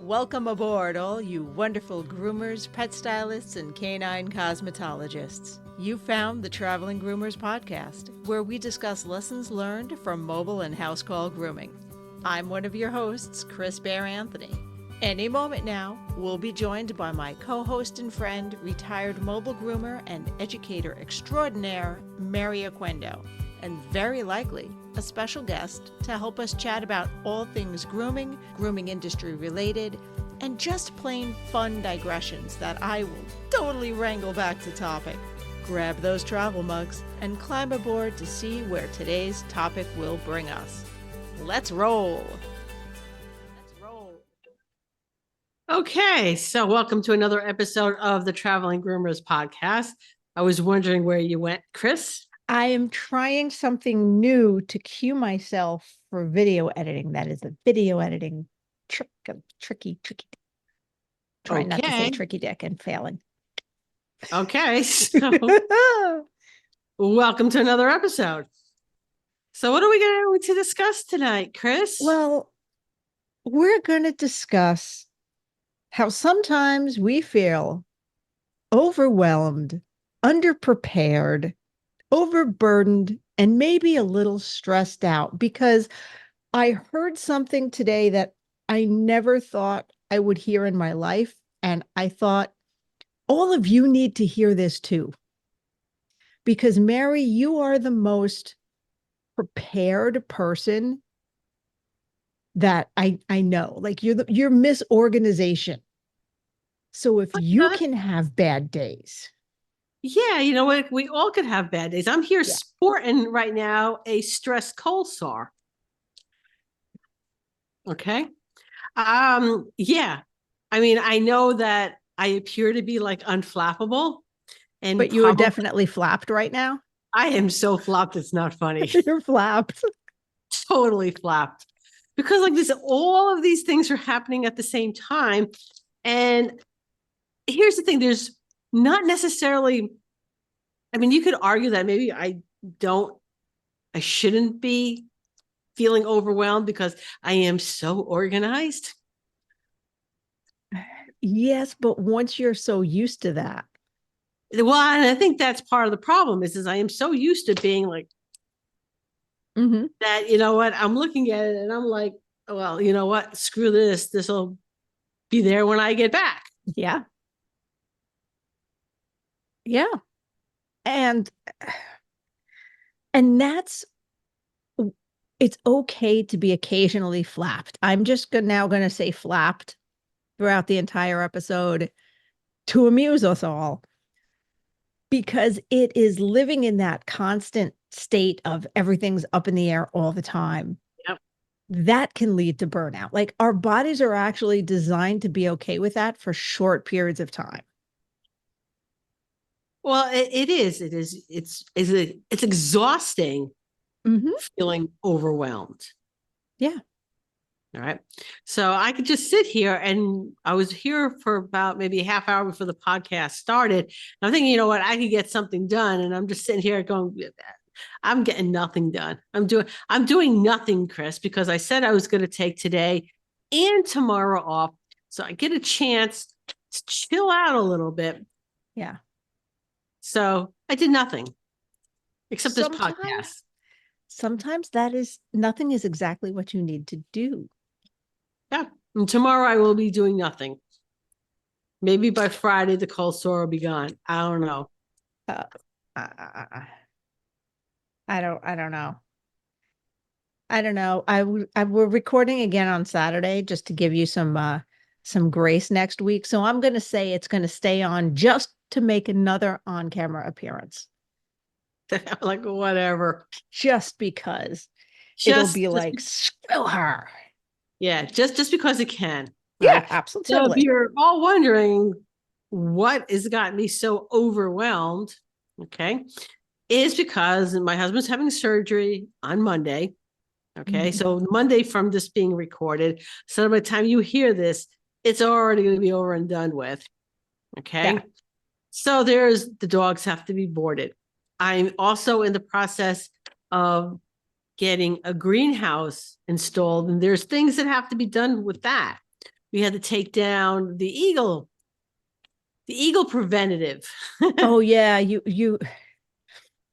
Welcome aboard, all you wonderful groomers, pet stylists, and canine cosmetologists. You found the Traveling Groomers Podcast, where we discuss lessons learned from mobile and house call grooming. I'm one of your hosts, Chris Bear Anthony. Any moment now, we'll be joined by my co-host and friend, retired mobile groomer and educator extraordinaire, Mary Oquendo, and very likely a special guest to help us chat about all things grooming, grooming industry related, and just plain fun digressions that I will totally wrangle back to topic. Grab those travel mugs and climb aboard to see where today's topic will bring us. Let's roll. Okay, so welcome to another episode of the Traveling Groomers Podcast. I was wondering where you went, Chris. I am trying something new to cue myself for video editing. That is a video editing tricky. Trying not to say tricky dick and failing. Okay, so welcome to another episode. So what are we going to discuss tonight, Chris? Well, we're going to discuss how sometimes we feel overwhelmed, underprepared, overburdened, and maybe a little stressed out, because I heard something today that I never thought I would hear in my life. And I thought, all of you need to hear this too. Because Mary, you are the most prepared person that I know. Like you're Miss Organization. So if you can have bad days. Yeah, you know what? We all could have bad days. I'm here sporting right now a stress cold sore. Okay. Yeah. I mean, I know that I appear to be like unflappable. But you are definitely flapped right now. I am so flapped, it's not funny. You're flapped. Totally flapped. Because like this, all of these things are happening at the same time. And here's the thing, there's not necessarily, I mean, you could argue that maybe I shouldn't be feeling overwhelmed because I am so organized. Yes, but once you're so used to that. Well, and I think that's part of the problem is I am so used to being like, that, you know what, I'm looking at it and I'm like, well, you know what, screw this. This will be there when I get back. Yeah. Yeah. And that's, it's okay to be occasionally flapped. I'm just now going to say flapped throughout the entire episode to amuse us all, because it is living in that constant state of everything's up in the air all the time. Yep. That can lead to burnout. Like our bodies are actually designed to be okay with that for short periods of time. Well, it's exhausting feeling overwhelmed. Yeah. All right. So I could just sit here, and I was here for about maybe a half hour before the podcast started. And I'm thinking, you know what, I could get something done. And I'm just sitting here going, I'm getting nothing done. I'm doing nothing, Chris, because I said I was going to take today and tomorrow off. So I get a chance to chill out a little bit. Yeah. So I did nothing except this podcast. Sometimes nothing is exactly what you need to do. Yeah. And tomorrow I will be doing nothing. Maybe by Friday, the cold sore will be gone. I don't know. I don't know. I don't know. We're recording again on Saturday just to give you some grace next week. So I'm going to say it's going to stay on just to make another on-camera appearance. Like whatever. Just because it'll be like, screw her. Yeah, just because it can. Right? Yeah, absolutely. So if you're all wondering what has got me so overwhelmed, okay, is because my husband's having surgery on Monday. Okay, so Monday from this being recorded. So by the time you hear this, it's already going to be over and done with. Okay. Yeah. So the dogs have to be boarded. I'm also in the process of getting a greenhouse installed, and there's things that have to be done with that. we had to take down the eagle preventative. Oh yeah, you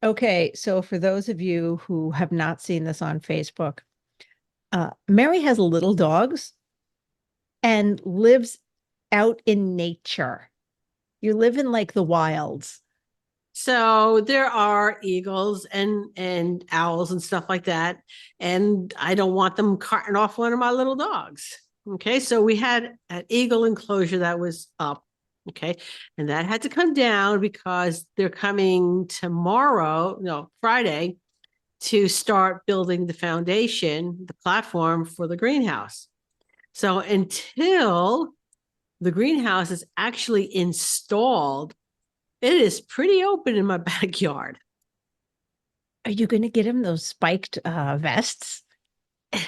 okay, so for those of you who have not seen this on Facebook, Mary has little dogs and lives out in nature. You live in like the wilds. So there are eagles and owls and stuff like that, and I don't want them carting off one of my little dogs. Okay, so we had an eagle enclosure that was up. Okay, and that had to come down because they're coming tomorrow, no, Friday, to start building the foundation, the platform for the greenhouse. So until the greenhouse is actually installed, it is pretty open in my backyard. Are you going to get him those spiked vests?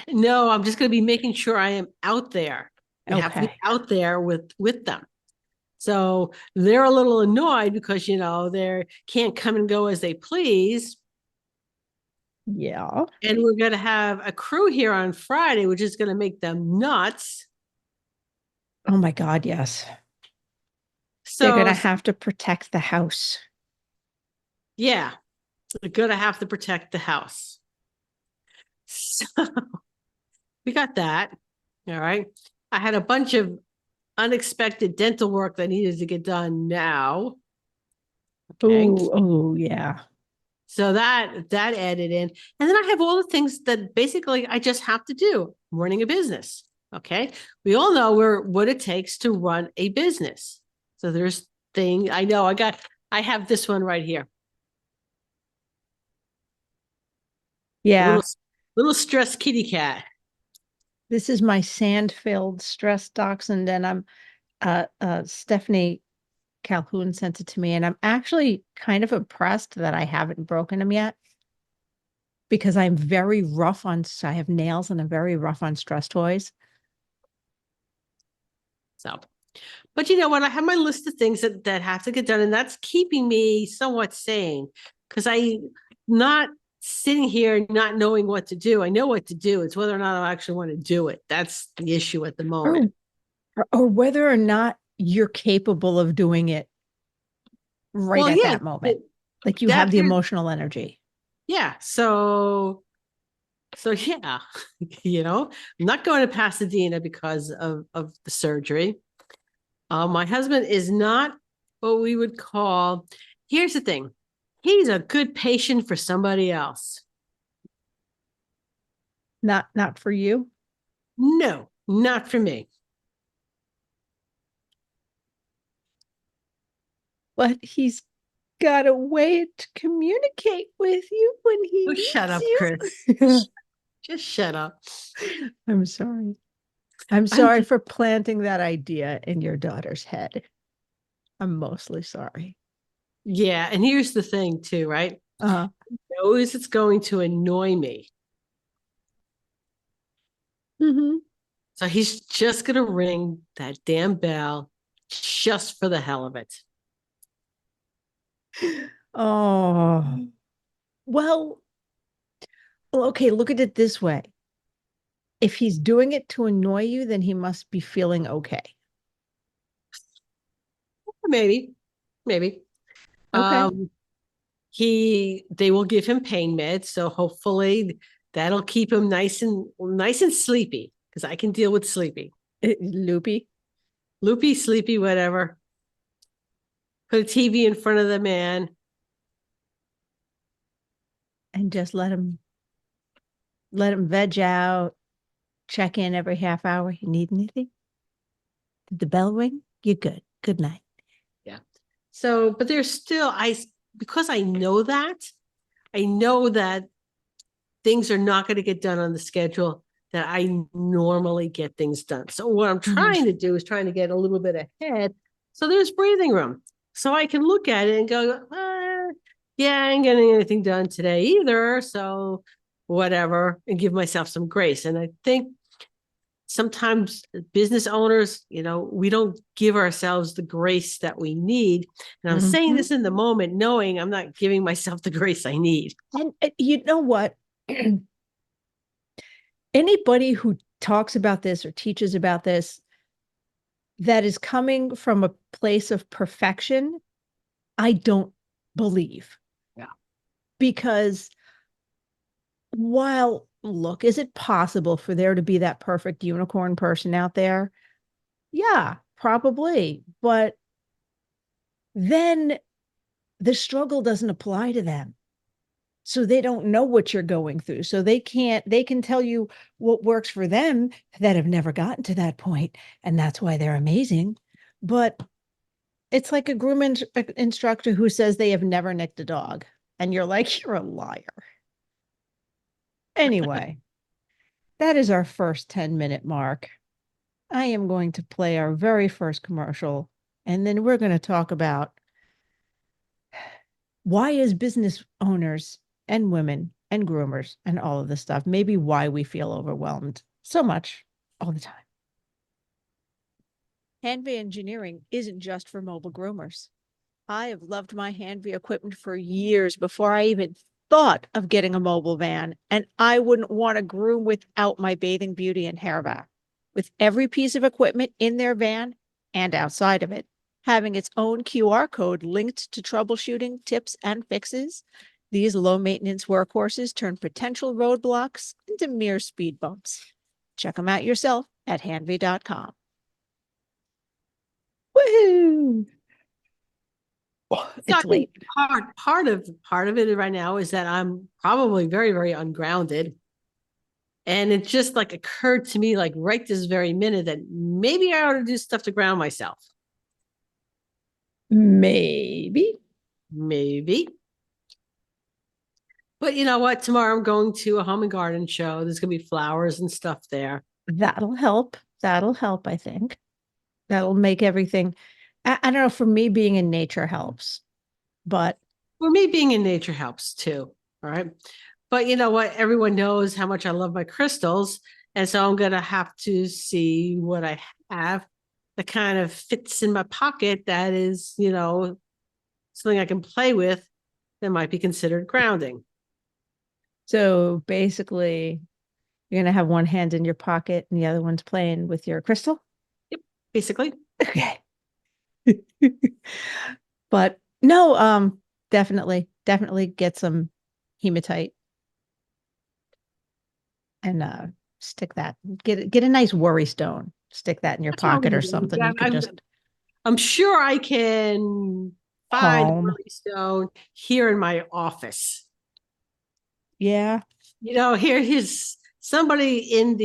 No, I'm just going to be making sure I am out there. We have to be Okay. out there with them. So they're a little annoyed because, they can't come and go as they please. Yeah. And we're going to have a crew here on Friday, which is going to make them nuts. Oh my God, yes. They're going So, to have to protect the house. yeah, we're going to have to protect the house. So we got that. All right. I had a bunch of unexpected dental work that needed to get done now. Okay. Oh, yeah. So that added in. And then I have all the things that basically I just have to do running a business. Okay. We all know what it takes to run a business. So there's I have this one right here. Yeah. Little stressed kitty cat. This is my sand-filled stress dachshund, and I'm Stephanie Calhoun sent it to me, and I'm actually kind of impressed that I haven't broken him yet because I'm very rough on, I have nails and I'm very rough on stress toys. So, but you know what? I have my list of things that have to get done, and that's keeping me somewhat sane because I'm not sitting here not knowing what to do. I know what to do. It's whether or not I actually want to do it. That's the issue at the moment. Or whether or not you're capable of doing it right at that moment. Like you have the emotional energy. Yeah. So yeah, I'm not going to Pasadena because of the surgery. My husband is not what we would call, here's the thing. He's a good patient for somebody else. Not for you? No, not for me. But he's got a way to communicate with you when he needs Shut up, you. Chris. Just shut up. I'm sorry. I'm sorry for planting that idea in your daughter's head. I'm mostly sorry. Yeah, and here's the thing too, right? He knows it's going to annoy me. Mm-hmm. So he's just going to ring that damn bell just for the hell of it. Oh, well, okay, look at it this way. If he's doing it to annoy you, then he must be feeling okay. Maybe. Okay. They will give him pain meds, so hopefully that'll keep him nice and sleepy because I can deal with sleepy. Loopy, sleepy, whatever. Put a TV in front of the man and just let him veg out. Check in every half hour. You need anything? Did the bell ring? You're good. Good night. Yeah. So, but there's still, because I know that things are not going to get done on the schedule that I normally get things done. So what I'm trying to do is trying to get a little bit ahead. So there's breathing room. So I can look at it and go, yeah, I ain't getting anything done today either. So whatever, and give myself some grace. And I think sometimes business owners, we don't give ourselves the grace that we need. And I'm saying this in the moment, knowing I'm not giving myself the grace I need. And you know what? Anybody who talks about this or teaches about this that is coming from a place of perfection, I don't believe. Yeah. Because while, look, is it possible for there to be that perfect unicorn person out there? Yeah, probably. But then the struggle doesn't apply to them. So they don't know what you're going through. So they can tell you what works for them that have never gotten to that point, and that's why they're amazing. But it's like a instructor who says they have never nicked a dog, and you're like, you're a liar. Anyway, that is our first 10-minute mark. I am going to play our very first commercial, and then we're going to talk about why, as business owners and women and groomers and all of this stuff, maybe why we feel overwhelmed so much all the time. Hanvey Engineering isn't just for mobile groomers. I have loved my Hanvey equipment for years before I even thought of getting a mobile van, and I wouldn't want to groom without my Bathing Beauty and hair vac. With every piece of equipment in their van and outside of it having its own QR code linked to troubleshooting tips and fixes, these low-maintenance workhorses turn potential roadblocks into mere speed bumps. Check them out yourself at hanvey.com. Woohoo! It's late. Part of it right now is that I'm probably very, very ungrounded. And it just like occurred to me, like right this very minute, that maybe I ought to do stuff to ground myself. Maybe. But you know what? Tomorrow I'm going to a home and garden show. There's going to be flowers and stuff there. That'll help. I think. That'll make everything. I don't know. For me, being in nature helps. But for me, being in nature helps too. All right. But you know what? Everyone knows how much I love my crystals. And so I'm going to have to see what I have that kind of fits in my pocket that is, you know, something I can play with that might be considered grounding. So basically, you're going to have one hand in your pocket and the other one's playing with your crystal? Yep, basically. Okay. But no, definitely get some hematite and stick that. Get a nice worry stone. Stick that in your pocket or something. Yeah, you can I'm sure I can find a worry stone here in my office. Yeah. You know, here's somebody in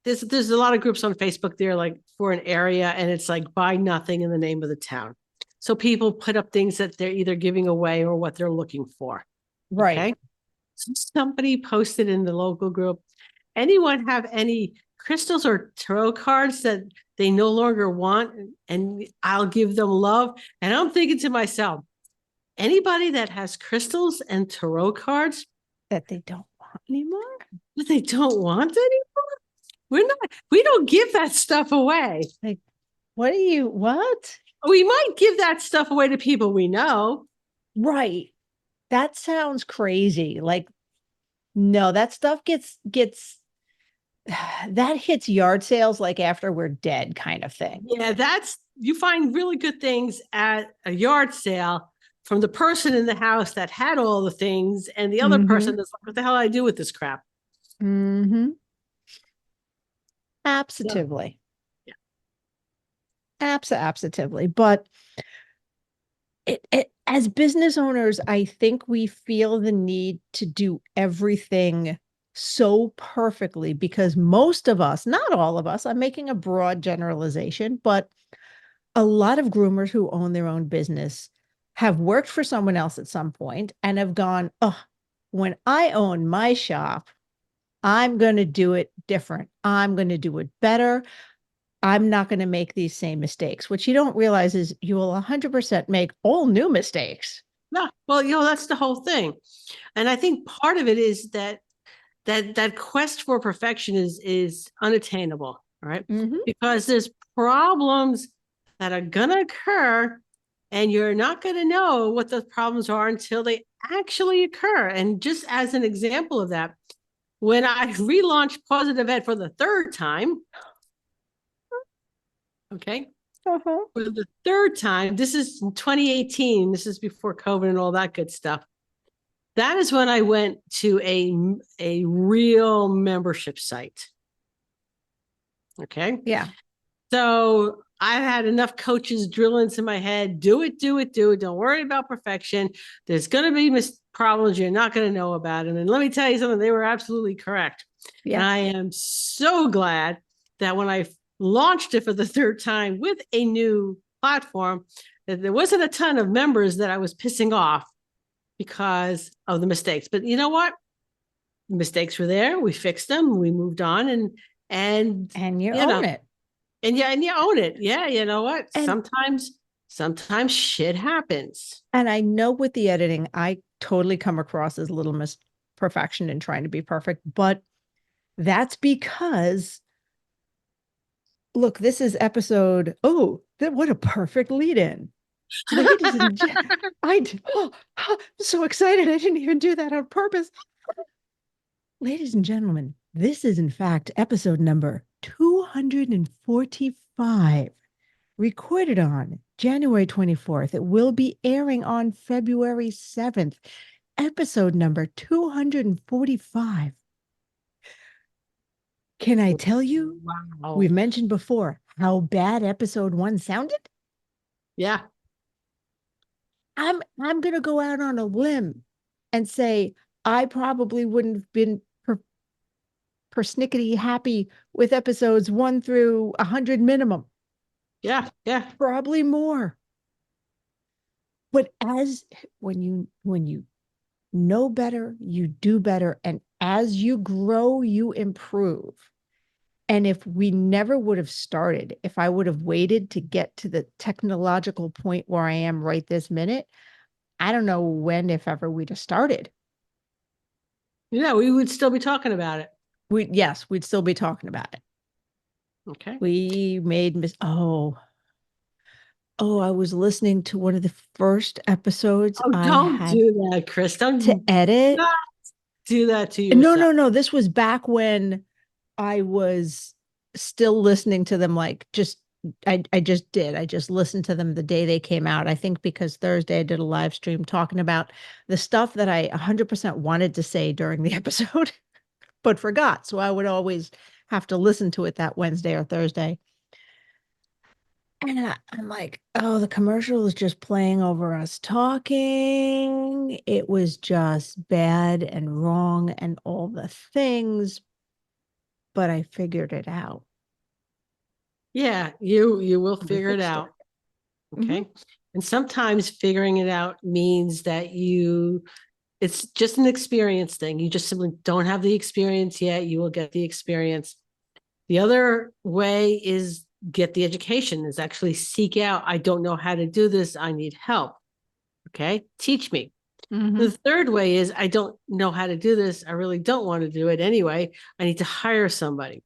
there's a lot of groups on Facebook there, like for an area, and it's like buy nothing in the name of the town. So people put up things that they're either giving away or what they're looking for. Right. Okay? So somebody posted in the local group, anyone have any crystals or tarot cards that they no longer want, and I'll give them love? And I'm thinking to myself, anybody that has crystals and tarot cards that they don't want anymore? That they don't want anymore? We don't give that stuff away. Like, what? We might give that stuff away to people we know. Right. That sounds crazy. Like, no, that stuff gets that hits yard sales like after we're dead kind of thing. Yeah, you find really good things at a yard sale from the person in the house that had all the things, and the other person is like, what the hell do I do with this crap? Mm-hmm. Absolutely. Yeah. Absolutely. But it as business owners, I think we feel the need to do everything so perfectly because most of us, not all of us, I'm making a broad generalization, but a lot of groomers who own their own business have worked for someone else at some point and have gone, oh, when I own my shop, I'm going to do it different. I'm going to do it better. I'm not going to make these same mistakes. What you don't realize is you will 100% make all new mistakes. Yeah, well, you know, that's the whole thing. And I think part of it is that quest for perfection is unattainable, right? Mm-hmm. Because there's problems that are going to occur, and you're not going to know what those problems are until they actually occur. And just as an example of that, when I relaunched Positive Ed for the third time, okay, Uh-huh. For the third time, this is in 2018. This is before COVID and all that good stuff. That is when I went to a real membership site. Okay. Yeah. So I had enough coaches drill into my head, do it, do it, do it. Don't worry about perfection. There's going to be problems you're not going to know about. And let me tell you something, they were absolutely correct. Yeah. And I am so glad that when I launched it for the third time with a new platform, that there wasn't a ton of members that I was pissing off because of the mistakes. But you know what? The mistakes were there. We fixed them. We moved on, and you know, own it. and you own it. Yeah, you know what? And Sometimes shit happens. And I know with the editing, I totally come across as little miss perfection and trying to be perfect, but that's because, look, this is episode. Oh, what a perfect lead in. Ladies and gentlemen, I'm so excited. I didn't even do that on purpose. Ladies and gentlemen, this is in fact episode number 245, recorded on January 24th. It will be airing on February 7th, episode number 245. Can I tell you, Wow. we've mentioned before how bad episode 1 sounded? Yeah. I'm going to go out on a limb and say I probably wouldn't have been persnickety happy with episodes 1 through 100 minimum. Yeah. Yeah. Probably more. But when you know better, you do better. And as you grow, you improve. And if we never would have started, if I would have waited to get to the technological point where I am right this minute, I don't know when, if ever, we'd have started. Yeah, we would still be talking about it. We'd still be talking about it. Okay. We made I was listening to one of the first episodes. Oh, don't do that, Chris. Don't to edit. Do that to yourself. No. This was back when I was still listening to them. Like, I just did. I just listened to them the day they came out. I think because Thursday I did a live stream talking about the stuff that I 100% wanted to say during the episode, but forgot. So I would always have to listen to it that Wednesday or Thursday. And I'm like, oh, the commercial is just playing over us talking. It was just bad and wrong and all the things. But I figured it out. Yeah, you will figure it out. Okay. Mm-hmm. And sometimes figuring it out means that it's just an experience thing. You just simply don't have the experience yet. You will get the experience. The other way is get the education, is actually seek out. I don't know how to do this. I need help. Okay. Teach me. Mm-hmm. The third way is I don't know how to do this. I really don't want to do it anyway. I need to hire somebody.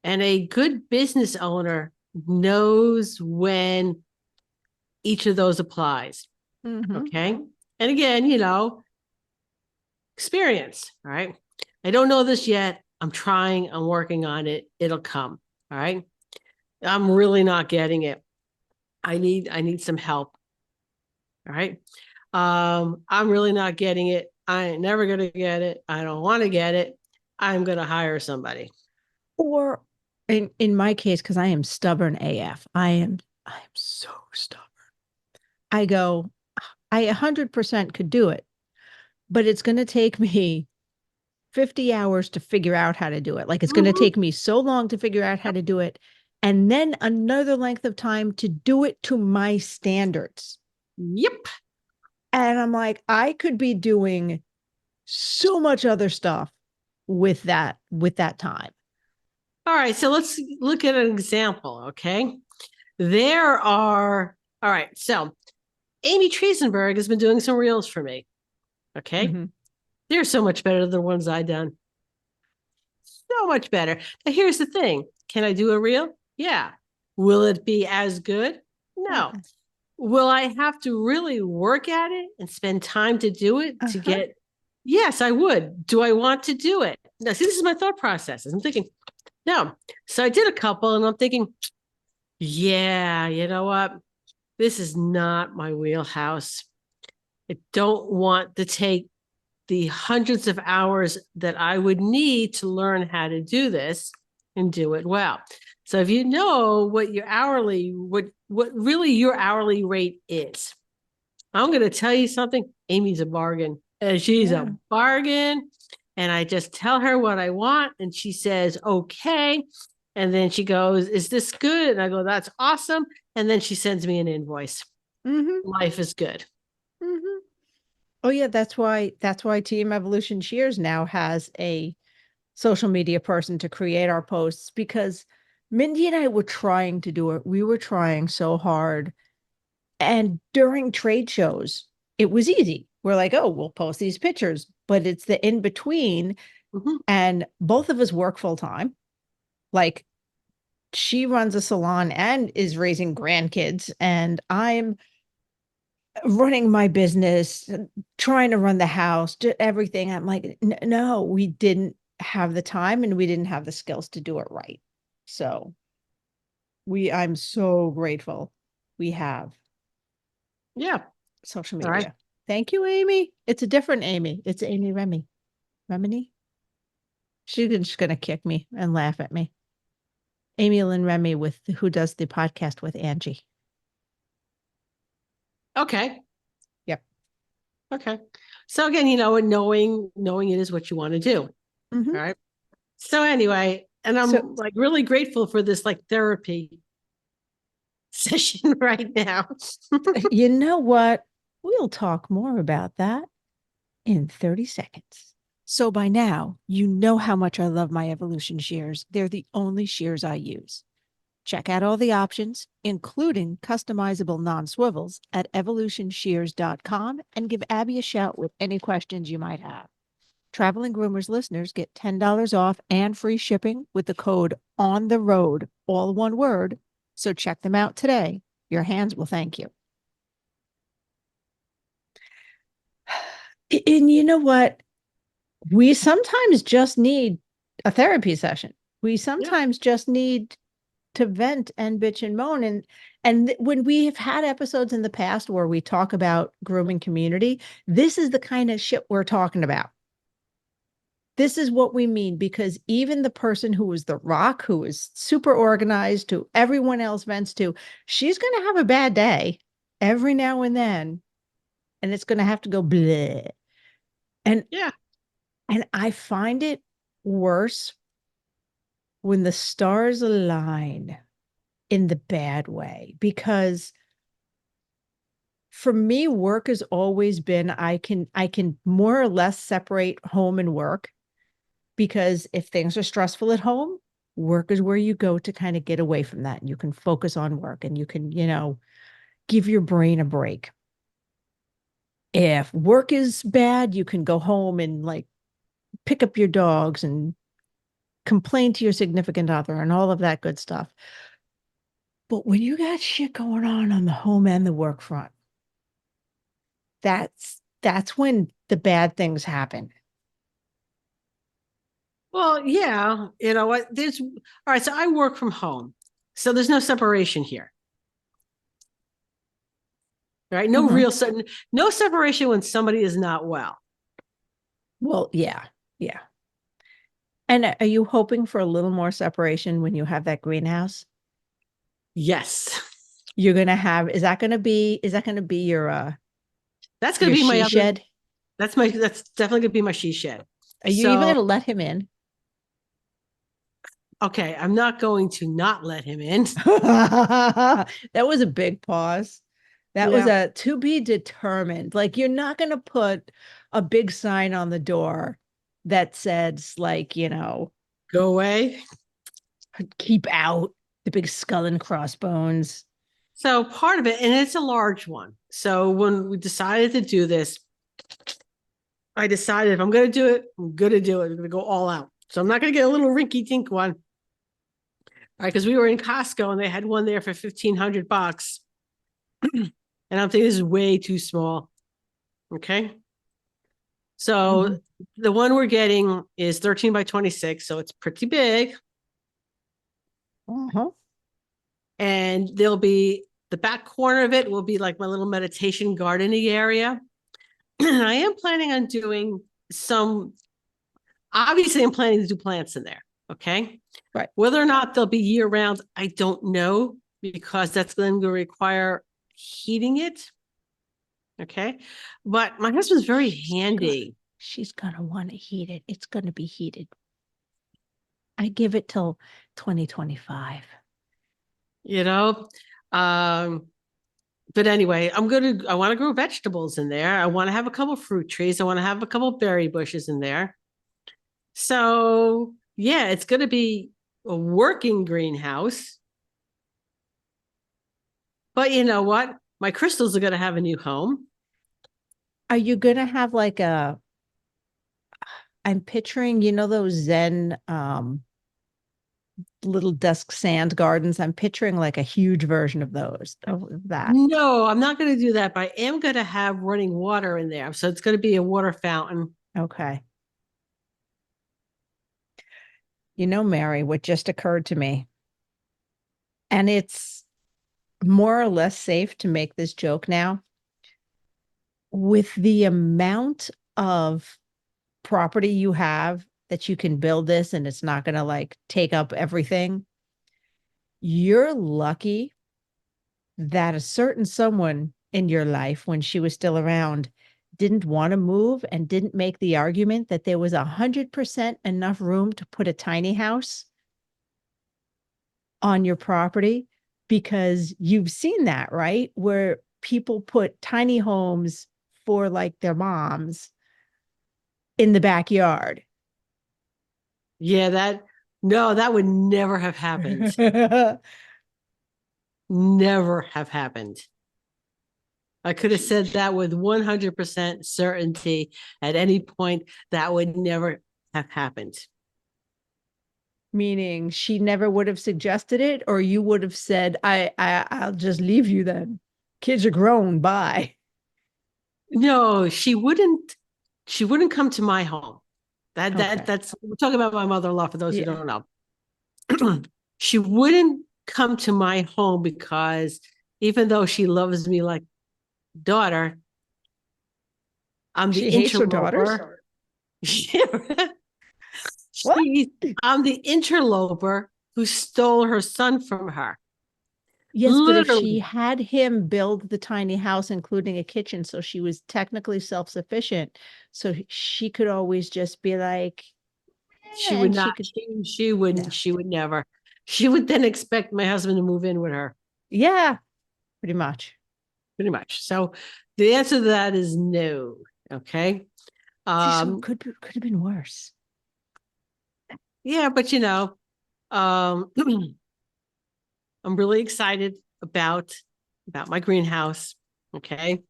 And a good business owner knows when each of those applies. Mm-hmm. Okay. And again, experience. All right. I don't know this yet. I'm trying. I'm working on it. It'll come. All right. I'm really not getting it. I need some help. All right. I'm really not getting it. I ain't never going to get it. I don't want to get it. I'm going to hire somebody. Or in my case, because I am stubborn AF, I am so stubborn. I 100% could do it, but it's going to take me 50 hours to figure out how to do it. Like, it's going to take me so long to figure out how to do it. And then another length of time to do it to my standards. Yep. And I'm like, I could be doing so much other stuff with that time. All right. So let's look at an example. Okay. All right. So Amy Triesenberg has been doing some reels for me. Okay. Mm-hmm. They're so much better than the ones I've done. So much better. Now, here's the thing. Can I do a reel? Yeah. Will it be as good? No. Okay. Will I have to really work at it and spend time to do it to get? Yes, I would. Do I want to do it? Now, see, this is my thought process. I'm thinking, no. So I did a couple and I'm thinking, Yeah, you know what? This is not my wheelhouse. I don't want to take the hundreds of hours that I would need to learn how to do this and do it well. So if you know what your hourly, what really your hourly rate is, I'm going to tell you something. Amy's a bargain. And she's Yeah. a bargain. And I just tell her what I want. And she says, okay. And then she goes, is this good? And I go, that's awesome. And then she sends me an invoice. Mm-hmm. Life is good. Mm-hmm. Oh yeah, that's why Team Evolution Shears now has a social media person to create our posts because Mindy and I were trying to do it. We were trying so hard. And during trade shows, it was easy. We're like, oh, we'll post these pictures, but it's the in between. Mhm. And both of us work full time. Like she runs a salon and is raising grandkids, and I'm running my business, trying to run the house, everything. I'm like, no, we didn't have the time and we didn't have the skills to do it right. So I'm so grateful we have Yeah. social All right. media. Thank you, Amy. It's a different Amy. It's Amy Remy. Remini? She's just gonna kick me and laugh at me. Amy Lynn Remy with who does the podcast with Angie. Okay. Yep. Okay. So again, knowing it is what you want to do. Mm-hmm. All right. So anyway, and So I'm like really grateful for this like therapy session right now. you know what? We'll talk more about that in 30 seconds. So by now, you know how much I love my Evolution shears. They're the only shears I use. Check out all the options, including customizable non-swivels at evolutionshears.com and give Abby a shout with any questions you might have. Traveling Groomers listeners get $10 off and free shipping with the code on the road, all one word. So check them out today. Your hands will thank you. And you know what? We sometimes just need a therapy session. We Yeah. sometimes just need to vent and bitch and moan. And when we have had episodes in the past where we talk about grooming community, this is the kind of shit we're talking about. This is what we mean, because even the person who is the rock, who is super organized, who everyone else vents to, she's going to have a bad day every now and then, and it's going to have to go bleh. And Yeah. and I find it worse when the stars align in the bad way, because for me, work has always been I can more or less separate home and work, because if things are stressful at home, work is where you go to kind of get away from that. And you can focus on work and you can, give your brain a break. If work is bad, you can go home and like pick up your dogs and complain to your significant other and all of that good stuff. But when you got shit going on the home and the work front, that's when the bad things happen. Well, yeah. You know what? There's all right. So I work from home. So there's no separation here. Right? No Mhm. real no separation when somebody is not well. Well, yeah, yeah. And are you hoping for a little more separation when you have that greenhouse? Yes. You're gonna have, is that gonna be That's gonna your be my she other shed? that's definitely gonna be my she shed. Are you even So gonna let him in? okay, I'm not going to not let him in. That was a big pause. That was Yeah. a to be determined. Like you're not gonna put a big sign on the door that says like, Go away. keep out, the big skull and crossbones. So part of it, and it's a large one. So when we decided to do this, I decided if I'm going to do it, I'm going to do it. I'm going to go all out. So I'm not going to get a little rinky tink one. All right. Cause we were in Costco and they had one there for $1,500. And I'm thinking this is way too small. Okay. So Mhm. the one we're getting is 13 by 26. So it's pretty big. Uh-huh. And there'll be the back corner of it will be like my little meditation gardening area. I am planning on doing some, obviously, I'm planning to do plants in there. Okay. Right. Whether or not they'll be year round, I don't know because that's going to require heating it. Okay. But my husband's very handy. She's gonna want to heat it. It's gonna be heated. I give it till 2025. You know, but anyway, I want to grow vegetables in there. I want to have a couple fruit trees. I want to have a couple berry bushes in there. So yeah, it's going to be a working greenhouse. But you know what? My crystals are going to have a new home. Are you gonna have like I'm picturing, those Zen little dusk sand gardens. I'm picturing like a huge version of that. No, I'm not going to do that, but I am going to have running water in there. So it's going to be a water fountain. Okay. Mary, what just occurred to me, and it's more or less safe to make this joke now, with the amount of property you have that you can build this and it's not going to like take up everything. You're lucky that a certain someone in your life, when she was still around, didn't want to move and didn't make the argument that there was 100% enough room to put a tiny house on your property, because you've seen that, right? Where people put tiny homes for like their moms in the backyard. Yeah, that would never have happened. Never have happened. I could have said that with 100% certainty at any point. That would never have happened. Meaning she never would have suggested it, or you would have said, I'll just leave you then. Kids are grown, bye. No, she wouldn't come to my home. That's we're talking about my mother-in-law for those who don't know. She wouldn't come to my home because even though she loves me like daughter, I'm the interloper. I'm the interloper who stole her son from her. Yes, literally. But if she had him build the tiny house, including a kitchen, so she was technically self-sufficient, so she could always just be like, she would not. She wouldn't. No. She would never. She would then expect my husband to move in with her. Yeah, pretty much. Pretty much. So the answer to that is no. Okay. So could have been worse. Yeah, but I'm really excited about my greenhouse. Okay.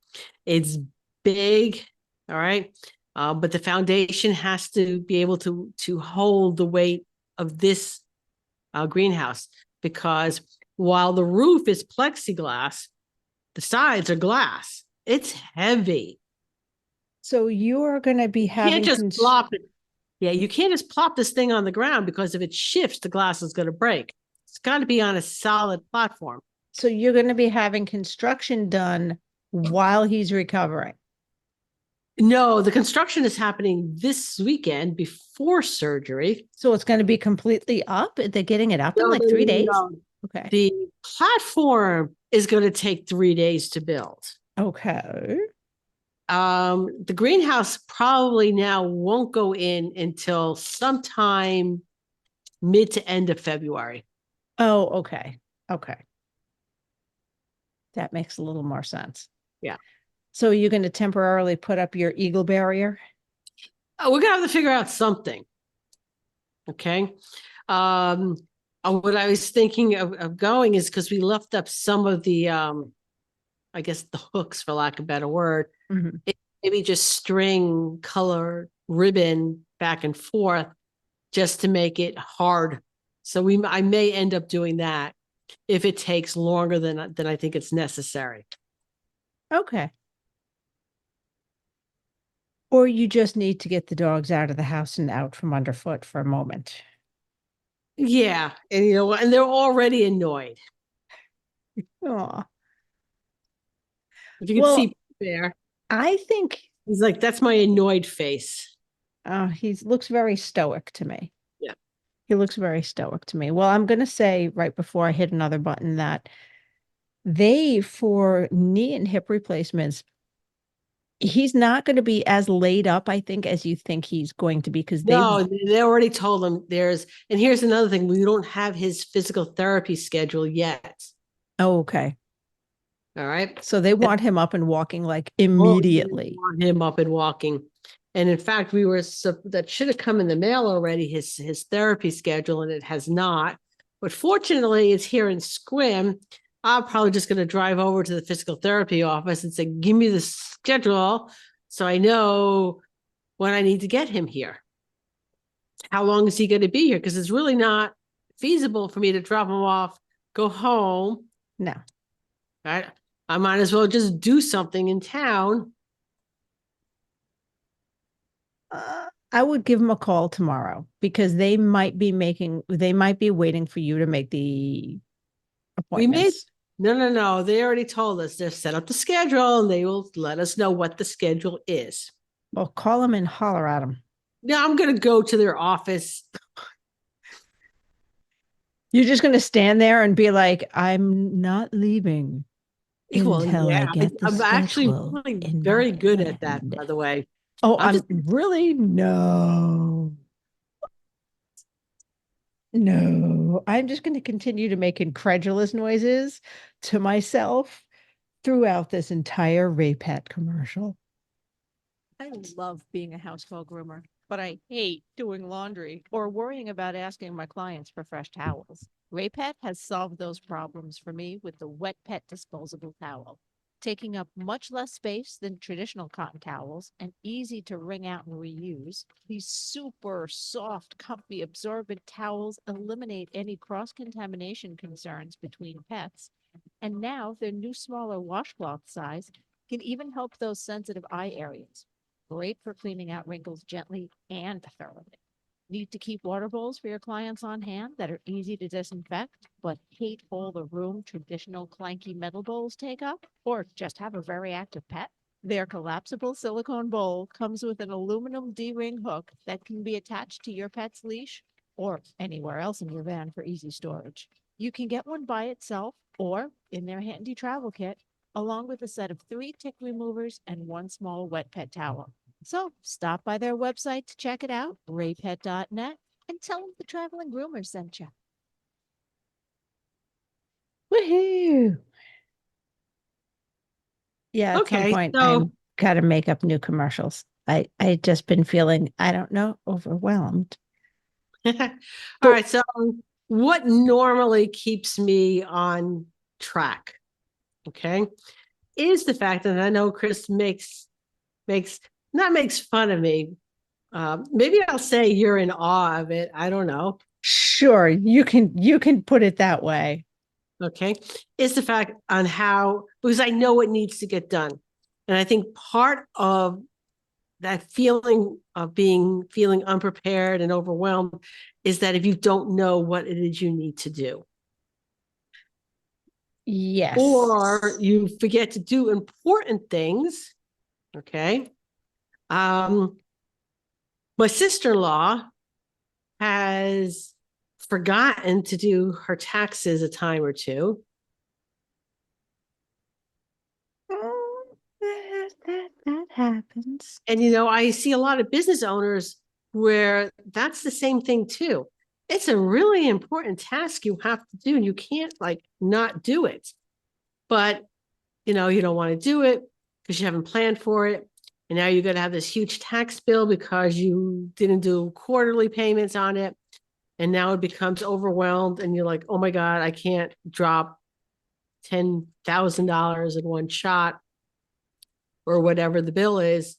It's big. All right. But the foundation has to be able to hold the weight of this greenhouse, because while the roof is plexiglass, the sides are glass. It's heavy. So you are going to be having you can't just plop it. Yeah, you can't just plop this thing on the ground, because if it shifts, the glass is going to break. It's got to be on a solid platform. So you're going to be having construction done while he's recovering? No, the construction is happening this weekend before surgery. So it's going to be completely up? They're getting it up in like 3 days? No. Okay. The platform is going to take 3 days to build. Okay. The greenhouse probably now won't go in until sometime mid to end of February. Oh, okay. Okay. That makes a little more sense. Yeah. So you're going to temporarily put up your eagle barrier? Oh, we're going to have to figure out something. Okay. What I was thinking of going is, because we left up some of the, I guess the hooks, for lack of a better word, maybe just string color ribbon back and forth just to make it hard. So I may end up doing that if it takes longer than I think it's necessary. Okay. Or you just need to get the dogs out of the house and out from underfoot for a moment. Yeah. And and they're already annoyed. Aw. If you could Well, see there, I think he's like, that's my annoyed face. he looks very stoic to me. Yeah. He looks very stoic to me. Well, I'm going to say right before I hit another button that for knee and hip replacements, he's not going to be as laid up, I think, as you think he's going to be because No, they already told him and here's another thing. We don't have his physical therapy schedule yet. Oh, okay. All right. So they want him up and walking like They immediately. want him up and walking. And in fact, that should have come in the mail already, his therapy schedule, and it has not. But fortunately, it's here in Squim. I'm probably just going to drive over to the physical therapy office and say, give me the schedule so I know when I need to get him here. How long is he going to be here? Because it's really not feasible for me to drop him off, go home. No. Right? I might as well just do something in town. I would give him a call tomorrow because they might be waiting for you to make the appointments. No. They already told us they've set up the schedule and they will let us know what the schedule is. Well, call him and holler at him. Now I'm going to go to their office. You're just going to stand there and be like, I'm not leaving until I get the I'm actually schedule really in very my good at that, hand. by the way. Oh, I'm really? No. No, I'm just going to continue to make incredulous noises to myself throughout this entire Raypet commercial. I love being a household groomer, but I hate doing laundry or worrying about asking my clients for fresh towels. Raypet has solved those problems for me with the Wet Pet disposable towel, taking up much less space than traditional cotton towels and easy to wring out and reuse. These super soft, comfy, absorbent towels eliminate any cross-contamination concerns between pets. And now their new smaller washcloth size can even help those sensitive eye areas. Great for cleaning out wrinkles gently and thoroughly. Need to keep water bowls for your clients on hand that are easy to disinfect, but hate all the room traditional clanky metal bowls take up? Or just have a very active pet? Their collapsible silicone bowl comes with an aluminum D-ring hook that can be attached to your pet's leash or anywhere else in your van for easy storage. You can get one by itself or in their handy travel kit, along with a set of 3 tick removers and 1 small wet pet towel. So stop by their website to check it out, raypet.net, and tell them the Traveling Groomer sent you. Woohoo! Yeah, at some point I'm got to make up new commercials. I just been feeling, I don't know, overwhelmed. All right. So what normally keeps me on track, okay, is the fact that I know Chris makes fun of me. Maybe I'll say you're in awe of it. I don't know. Sure, you can put it that way. Okay, is the fact on how, because I know it needs to get done, and I think part of that feeling of feeling unprepared and overwhelmed is that if you don't know what it is you need to do. Yes. Or you forget to do important things. Okay. My sister-in-law has forgotten to do her taxes a time or two. That happens. And, I see a lot of business owners where that's the same thing too. It's a really important task you have to do, and you can't not do it. But, you don't want to do it because you haven't planned for it. And now you're going to have this huge tax bill because you didn't do quarterly payments on it. And now it becomes overwhelmed and you're like, oh my God, I can't drop $10,000 in one shot or whatever the bill is.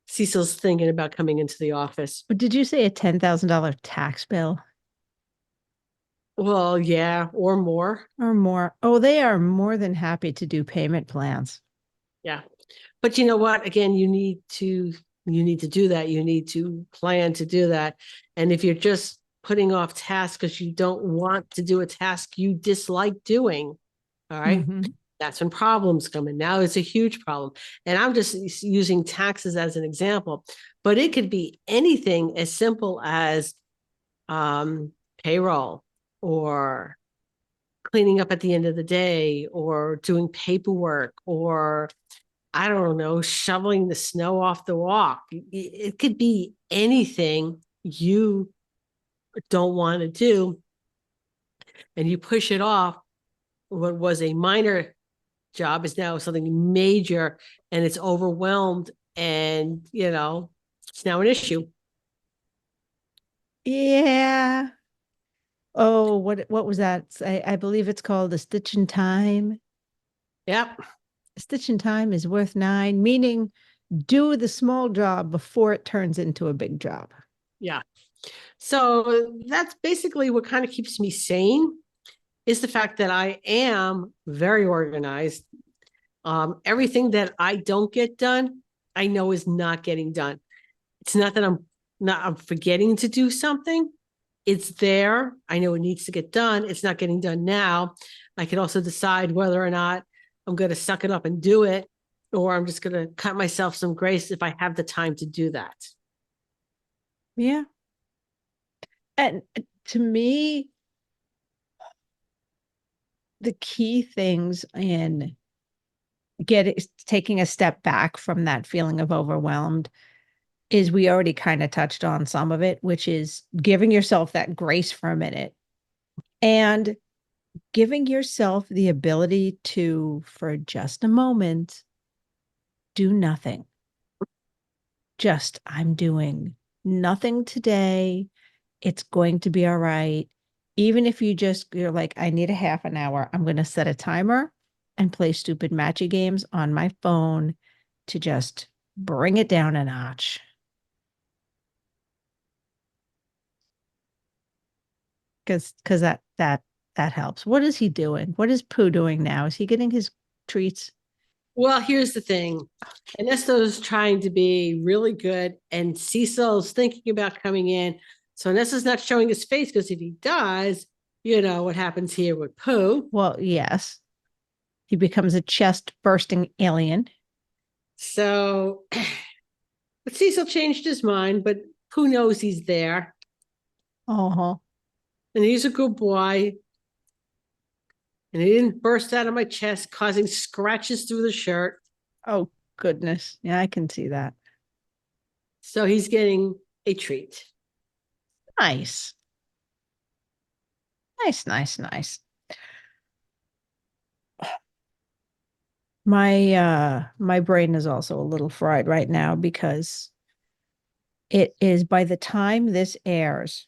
Cecil's thinking about coming into the office. But did you say a $10,000 tax bill? Well, yeah, or more. Or more. Oh, they are more than happy to do payment plans. Yeah. But you know what? Again, you need to do that. You need to plan to do that. And if you're just putting off tasks because you don't want to do a task you dislike doing. All right. Mhm. That's when problems come in. Now it's a huge problem. And I'm just using taxes as an example, but it could be anything as simple as payroll or cleaning up at the end of the day or doing paperwork or I don't know, shoveling the snow off the walk. It could be anything you don't want to do and you push it off. What was a minor job is now something major and it's overwhelmed and, it's now an issue. Yeah. Oh, what was that? I believe it's called a stitch in time. Yep. A stitch in time is worth nine, meaning do the small job before it turns into a big job. Yeah. So that's basically what kind of keeps me sane is the fact that I am very organized. Everything that I don't get done, I know is not getting done. It's not that I'm forgetting to do something. It's there. I know it needs to get done. It's not getting done now. I can also decide whether or not I'm going to suck it up and do it, or I'm just going to cut myself some grace if I have the time to do that. Yeah. And to me, the key things in taking a step back from that feeling of overwhelmed is we already kind of touched on some of it, which is giving yourself that grace for a minute and giving yourself the ability to, for just a moment, do nothing. Just, I'm doing nothing today. It's going to be all right. Even if you're like, I need a half an hour, I'm going to set a timer and play stupid matchy games on my phone to just bring it down a notch. Because that helps. What is he doing? What is Pooh doing now? Is he getting his treats? Well, here's the thing. Ernesto's trying to be really good, and Cecil's thinking about coming in. So Ernesto's not showing his face because if he does, you know what happens here with Pooh. Well, yes. He becomes a chest bursting alien. So but Cecil changed his mind, but Pooh knows he's there. Uh-huh. And he's a good boy. And he didn't burst out of my chest, causing scratches through the shirt. Oh, goodness. Yeah, I can see that. So he's getting a treat. Nice. Nice, nice, nice. My brain is also a little fried right now because it is by the time this airs,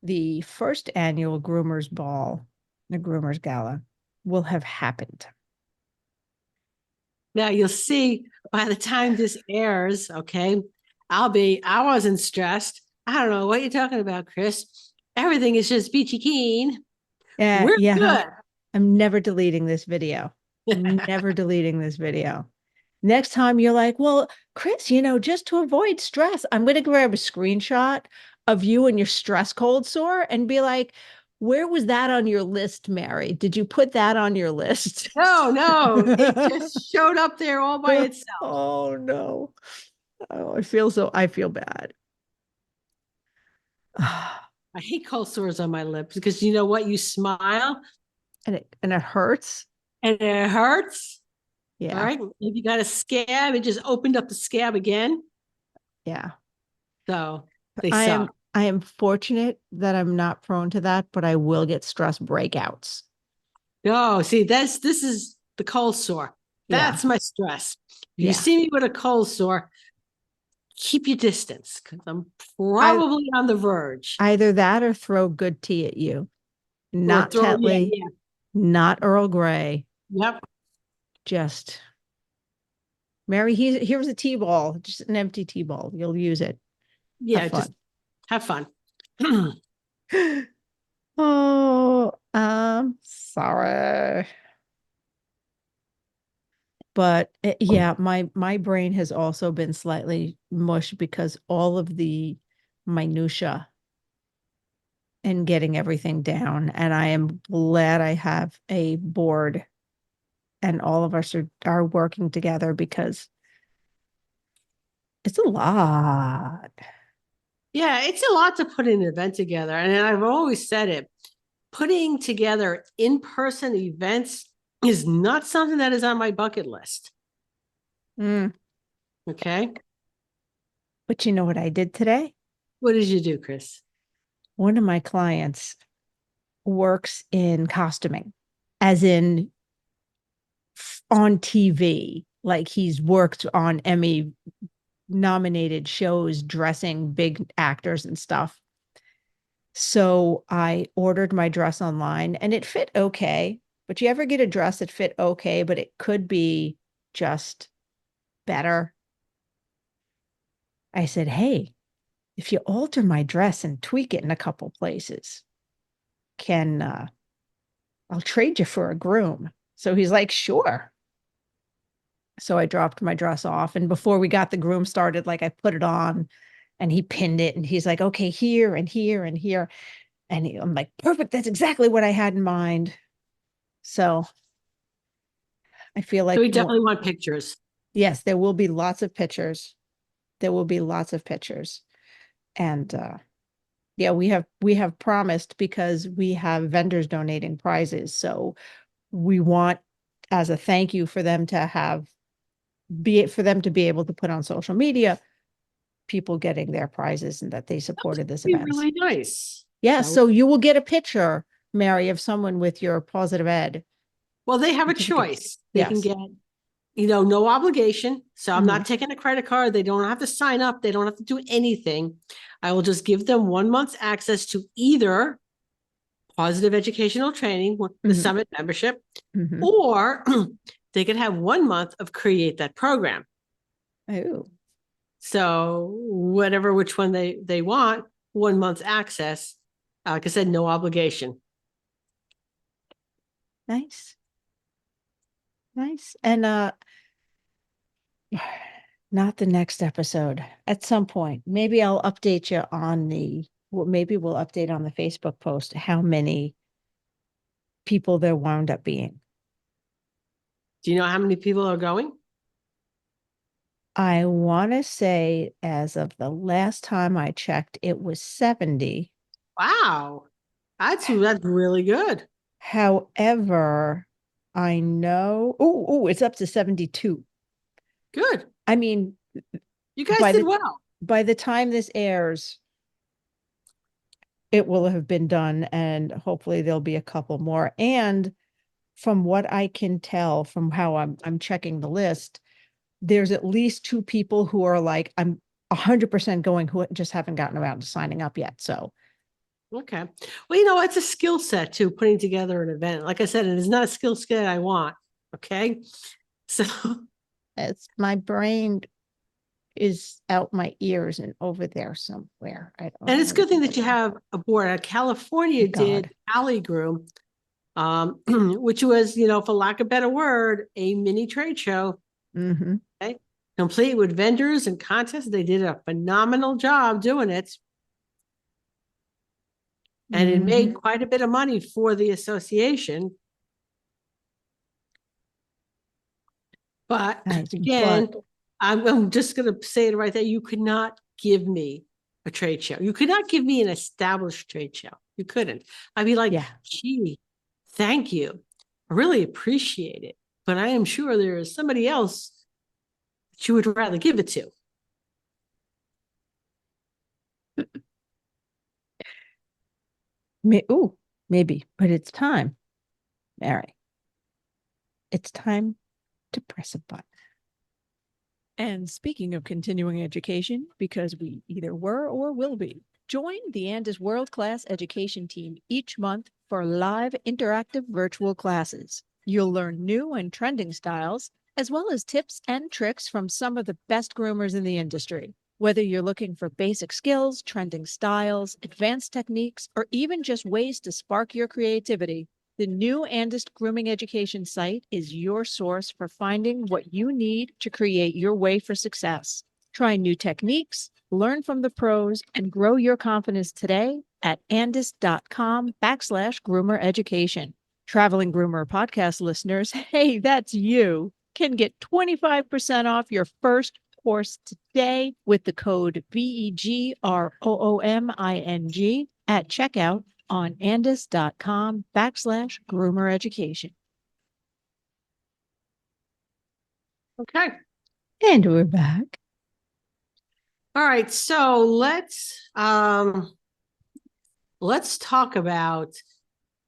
the first annual Groomers Ball, the Groomers Gala, will have happened. Now you'll see by the time this airs, okay, I wasn't stressed. I don't know what you're talking about, Chris. Everything is just peachy keen. Yeah, We're yeah. good. I'm never deleting this video. Never deleting this video. Next time you're like, well, Chris, just to avoid stress, I'm going to grab a screenshot of you and your stress cold sore and be like, where was that on your list, Mary? Did you put that on your list? No, it just showed up there all by itself. Oh no. Oh, I feel bad. I hate cold sores on my lips because you know what? You smile And it hurts. and it hurts. All Yeah. right. If you got a scab, it just opened up the scab again. Yeah. So they I am suck. I am fortunate that I'm not prone to that, but I will get stress breakouts. Oh, see, this is the cold sore. Yeah. That's my stress. If you Yeah. see me with a cold sore, keep your distance because I'm I probably on the verge. Either that or throw good tea at you. Or Not throw, yeah, Tetley, yeah. not Earl Grey. Yep. Just Mary, here's a tea ball, just an empty tea ball. You'll use it. Have Yeah, just fun. have fun. Oh, I'm sorry. But yeah, my brain has also been slightly mush because all of the minutia and getting everything down. And I am glad I have a board and all of us are working together because it's a lot. Yeah, it's a lot to put an event together. And I've always said it, putting together in-person events is not something that is on my bucket list. Mm. Okay. But you know what I did today? What did you do, Chris? One of my clients works in costuming, as in on TV. Like he's worked on Emmy nominated shows dressing big actors and stuff. So I ordered my dress online and it fit okay. But you ever get a dress that fit okay, but it could be just better? I said, hey, if you alter my dress and tweak it in a couple places, I'll trade you for a groom. So he's like, sure. So I dropped my dress off. And before we got the groom started, like I put it on and he pinned it and he's like, okay, here and here and here. And I'm like, perfect. That's exactly what I had in mind. So I feel So like, we definitely want pictures. yes, there will be lots of pictures. There will be lots of pictures. And yeah, we have promised because we have vendors donating prizes. So we want as a thank you for them to be able to put on social media people getting their prizes and that they supported this Be event. really nice. Yeah, so you will get a picture, Mary, of someone with your positive ed. Well, they have a certificate. choice. They can Yes. get, no obligation. So I'm Mhm. not taking a credit card. They don't have to sign up. They don't have to do anything. I will just give them 1 month's access to either positive educational training, the Mhm. summit membership, Mhm. or they could have 1 month of create that program. Oh, So which one they want, 1 month's access. Like I said, no obligation. nice. Nice. And not the next episode. At some point, maybe I'll update you on maybe we'll update on the Facebook post how many people there wound up being. Do you know how many people are going? I want to say as of the last time I checked, it was 70. Wow. That's really good. However, I know, it's up to 72. Good. I mean, You guys by did the well. by the time this airs, it will have been done, and hopefully there'll be a couple more. And from what I can tell from how I'm checking the list, there's at least 2 people who are like, I'm 100% going, who just haven't gotten around to signing up yet. So Okay. Well, it's a skill set too, putting together an event. Like I said, it is not a skill set I want. Okay. So it's my brain is out my ears and over there somewhere. I don't and it's a know. good thing that you have a board. California Thank God. did Alley Groom, which was, for lack of a better word, a mini trade show. Mm-hmm. Okay. Complete with vendors and contests. They did a phenomenal job doing it. And it made quite a bit of money for the association. But Nice. again, I'm just going to say it right there. You could not give me a trade show. You could not give me an established trade show. You couldn't. I'd be like, Yeah. gee, thank you. I really appreciate it. But I am sure there is somebody else that you would rather give it to. Maybe, but it's time, Mary. It's time to press a button. And speaking of continuing education, because we either were or will be, join the Andis World Class Education Team each month for live interactive virtual classes. You'll learn new and trending styles, as well as tips and tricks from some of the best groomers in the industry. Whether you're looking for basic skills, trending styles, advanced techniques, or even just ways to spark your creativity, the new Andis Grooming Education site is your source for finding what you need to create your way for success. Try new techniques, learn from the pros, and grow your confidence today at andis.com/groomer education. Traveling Groomer podcast listeners, hey, that's you, can get 25% off your first course today with the code VEGROOMING at checkout on andis.com/groomer education. Okay. And we're back. All right. So let's talk about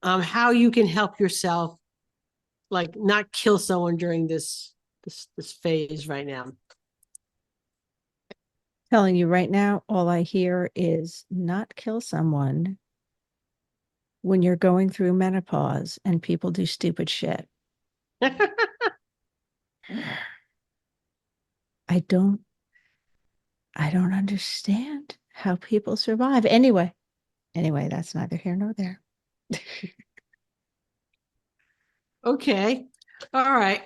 how you can help yourself, like not kill someone during this phase right now. Telling you right now, all I hear is not kill someone when you're going through menopause and people do stupid shit. I don't understand how people survive. Anyway, that's neither here nor there. Okay. All right.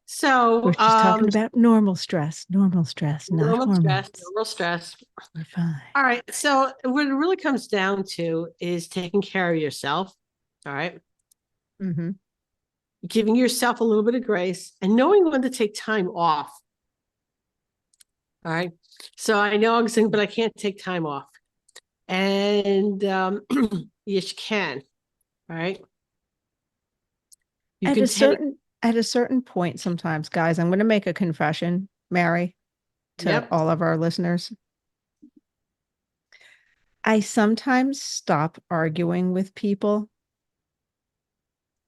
So We're just talking about normal stress, not hormones. Normal stress. We're fine. All right. So what it really comes down to is taking care of yourself. All right. Mm-hmm. Giving yourself a little bit of grace and knowing when to take time off. All right. So I know I'm saying, but I can't take time off. And yes, you can. All right. You At can a certain point, sometimes, guys, I'm going to make a confession, Mary, to all of our listeners. I sometimes stop arguing with people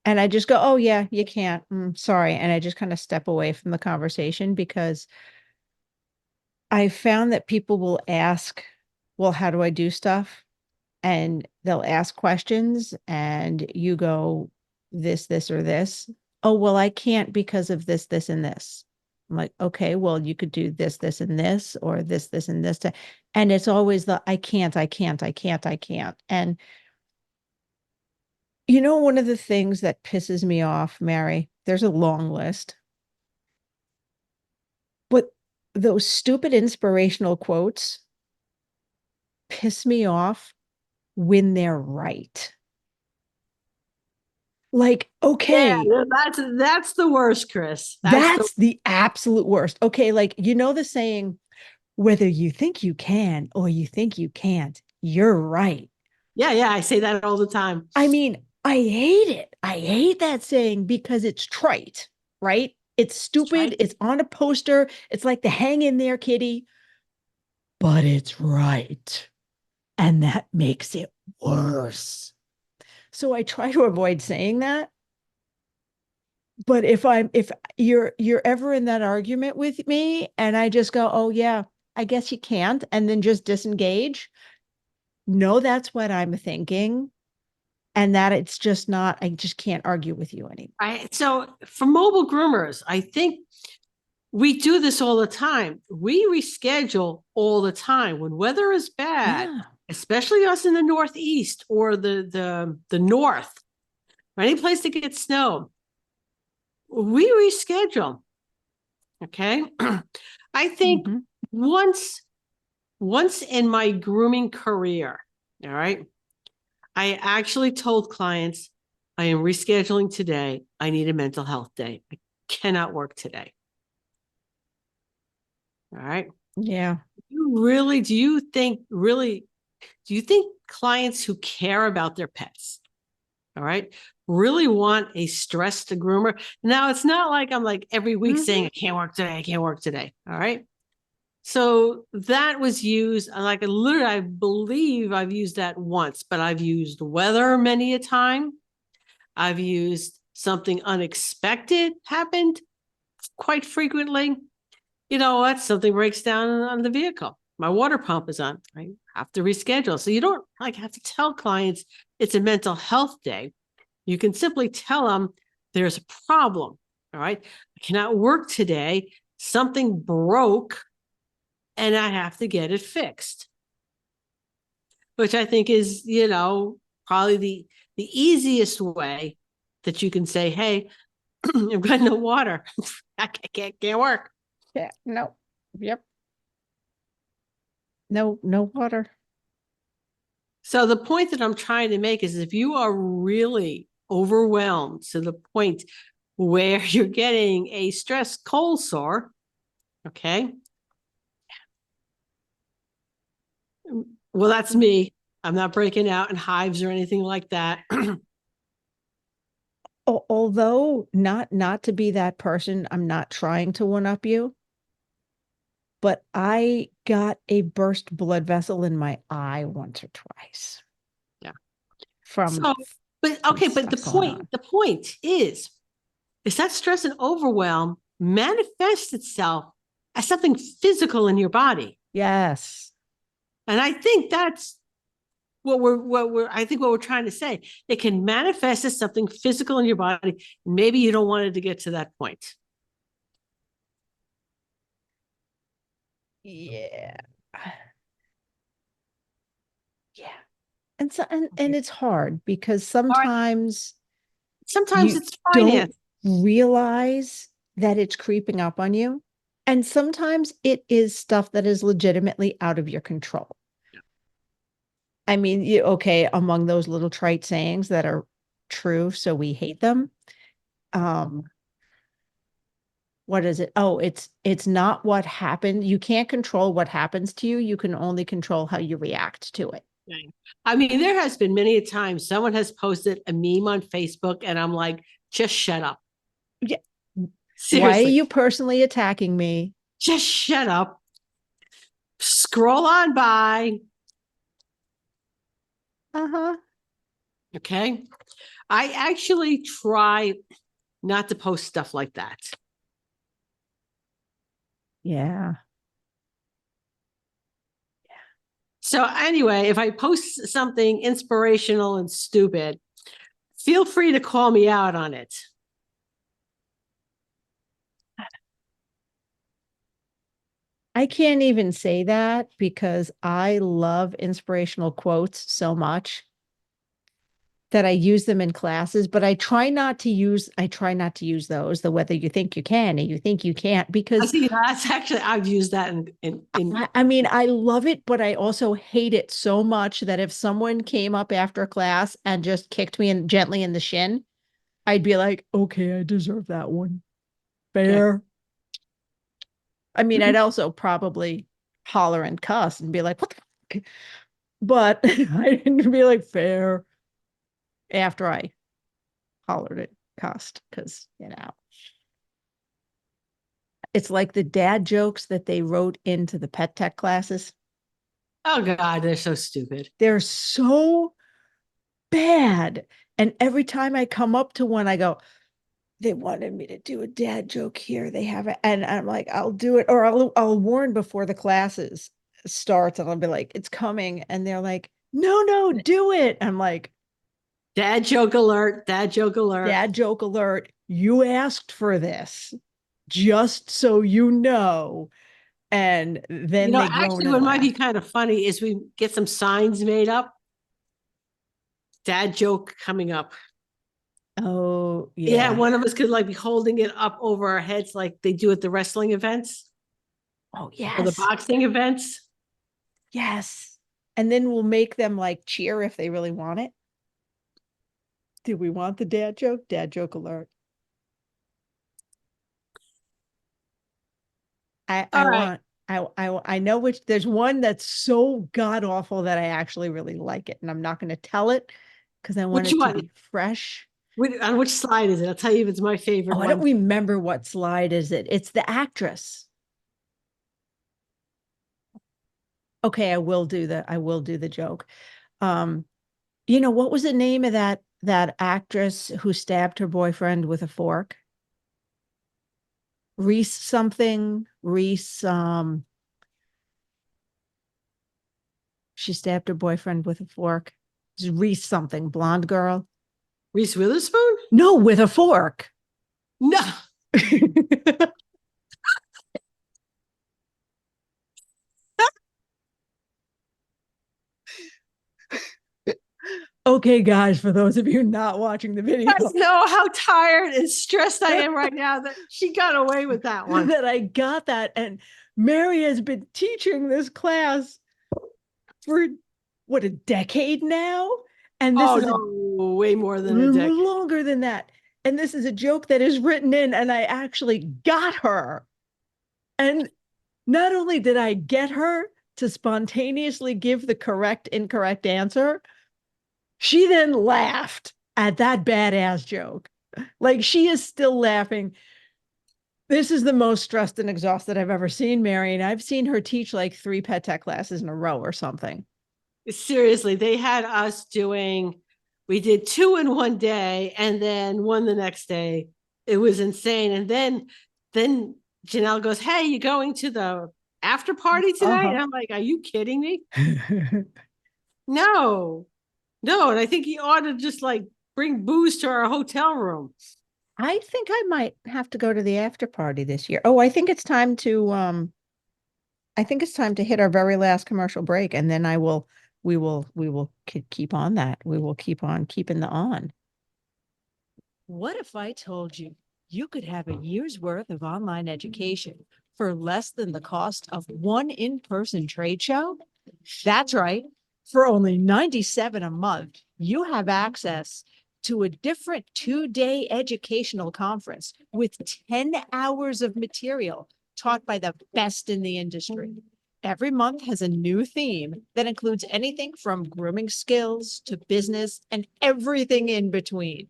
and I just go, oh, yeah, you can't. Sorry. And I just kind of step away from the conversation because I found that people will ask, well, how do I do stuff? And they'll ask questions and you go, this, or this. Oh, well, I can't because of this, and this. I'm like, okay, well, you could do this, and this, or this, and this. And it's always the I can't. And you know, one of the things that pisses me off, Mary, there's a long list, but those stupid inspirational quotes piss me off when they're right. Like, okay. Yeah, that's the worst, Chris. That's the absolute worst. Okay, like, you know the saying, whether you think you can or you think you can't, you're right. Yeah, I say that all the time. I mean, I hate it. I hate that saying because it's trite, right? It's stupid. It's on a poster. It's like the hang in there, kitty. But it's right. And that makes it worse. So I try to avoid saying that. But if you're ever in that argument with me and I just go, oh yeah, I guess you can't, and then just disengage, no, that's what I'm thinking. And that it's just not, I just can't argue with you anymore. So for mobile groomers, I think we do this all the time. We reschedule all the time when weather is bad, especially us in the Northeast or the North, or any place that gets snow. We reschedule. Okay. I think once in my grooming career, all right, I actually told clients, I am rescheduling today. I need a mental health day. I cannot work today. All right. Yeah. Do you think clients who care about their pets, all right, really want a stressed groomer? Now, it's not like I'm like every week saying, I can't work today. All right. So that was used, like literally, I believe I've used that once, but I've used weather many a time. I've used something unexpected happened quite frequently. You know what? Something breaks down on the vehicle. My water pump is on. I have to reschedule. So you don't like have to tell clients it's a mental health day. You can simply tell them there's a problem. All right. I cannot work today. Something broke and I have to get it fixed. Which I think is, probably the easiest way that you can say, hey, I've got no water. I can't work. Yeah, no. Yep. No water. So the point that I'm trying to make is if you are really overwhelmed to the point where you're getting a stress cold sore, okay? Well, that's me. I'm not breaking out in hives or anything like that. Although not to be that person, I'm not trying to one up you, but I got a burst blood vessel in my eye once or twice Yeah. from So, but some okay, but stuff going on. the point is that stress and overwhelm manifests itself as something physical in your body. Yes. And I think that's what we're trying to say. It can manifest as something physical in your body. Maybe you don't want it to get to that point. Yeah. Yeah. And so and it's hard because All right. sometimes Sometimes you it's don't finance. realize that it's creeping up on you. And sometimes it is stuff that is legitimately out of your control. I mean, okay, among those little trite sayings that are true, so we hate them. Um, what is it? Oh, it's not what happened. You can't control what happens to you. You can only control how you react to it. I mean, there has been many a time someone has posted a meme on Facebook, and I'm like, just shut up. Yeah. Why are Seriously, you personally attacking me? just shut up. Scroll on by. Uh-huh. Okay. I actually try not to post stuff like that. Yeah. So, anyway, if I post something inspirational and stupid, feel free to call me out on it. I can't even say that because I love inspirational quotes so much that I use them in classes, but I try not to use those, the whether you think you can and you think you can't, I because think that's actually, I've used that in I mean, I love it, but I also hate it so much that if someone came up after class and just kicked me gently in the shin, I'd be like, okay, I deserve that one. yeah. Fair. I mean, I'd also probably holler and cuss and be like, what the fuck? But I didn't be like fair after I hollered and cussed because, it's like the dad jokes that they wrote into the pet tech classes. Oh God, they're so stupid. They're so bad. And every time I come up to one, I go, they wanted me to do a dad joke here. They have it. And I'm like, I'll do it. Or I'll warn before the classes starts and I'll be like, it's coming. And they're like, no, do it. I'm like, Dad joke alert, dad joke alert. dad joke alert. You asked for this, just so you know. And then they groan Actually, and what might be laugh. kind of funny is we get some signs made up. Dad joke coming up. Oh, Yeah, yeah. one of us could like be holding it up over our heads like they do at the wrestling events Oh, or the yes. boxing events. Yes. And then we'll make them like cheer if they really want it. Do we want the dad joke? Dad joke alert. I All I right. want I know which there's one that's so god awful that I actually really like it, and I'm not going to tell it because I want Which it to one? be fresh. On which slide is it? I'll tell you if it's my favorite Oh, I don't one. remember what slide is it. It's the actress. Okay, I will do the joke. Um, what was the name of that actress who stabbed her boyfriend with a fork? Reese something. Reese she stabbed her boyfriend with a fork. It's Reese something, blonde girl. Reese Witherspoon? No, with a fork. No. Okay, guys, for those of you not watching the You video, guys know how tired and stressed I am right now that she got away with that one. that I got that. And Mary has been teaching this class for what, a decade now? And this Oh is no, way more than a decade. longer than that. And this is a joke that is written in, and I actually got her. And not only did I get her to spontaneously give the correct, incorrect answer, she then laughed at that badass joke. Like she is still laughing. This is the most stressed and exhausted I've ever seen Mary. And I've seen her teach like 3 pet tech classes in a row or something. Seriously, they had us doing, we did 2 in one day and then 1 the next day. It was insane. And then Janelle goes, "Hey, you going to the after party tonight?" Uh-huh. And I'm like, "Are you kidding me?" No, no. And I think he ought to just like bring booze to our hotel room. I think I might have to go to the after party this year. Oh, I think it's time to hit our very last commercial break, and then we will keep on that. We will keep on keeping the on. What if I told you you could have a year's worth of online education for less than the cost of one in-person trade show? That's right. For only $97 a month, you have access to a different 2-day educational conference with 10 hours of material taught by the best in the industry. Every month has a new theme that includes anything from grooming skills to business and everything in between.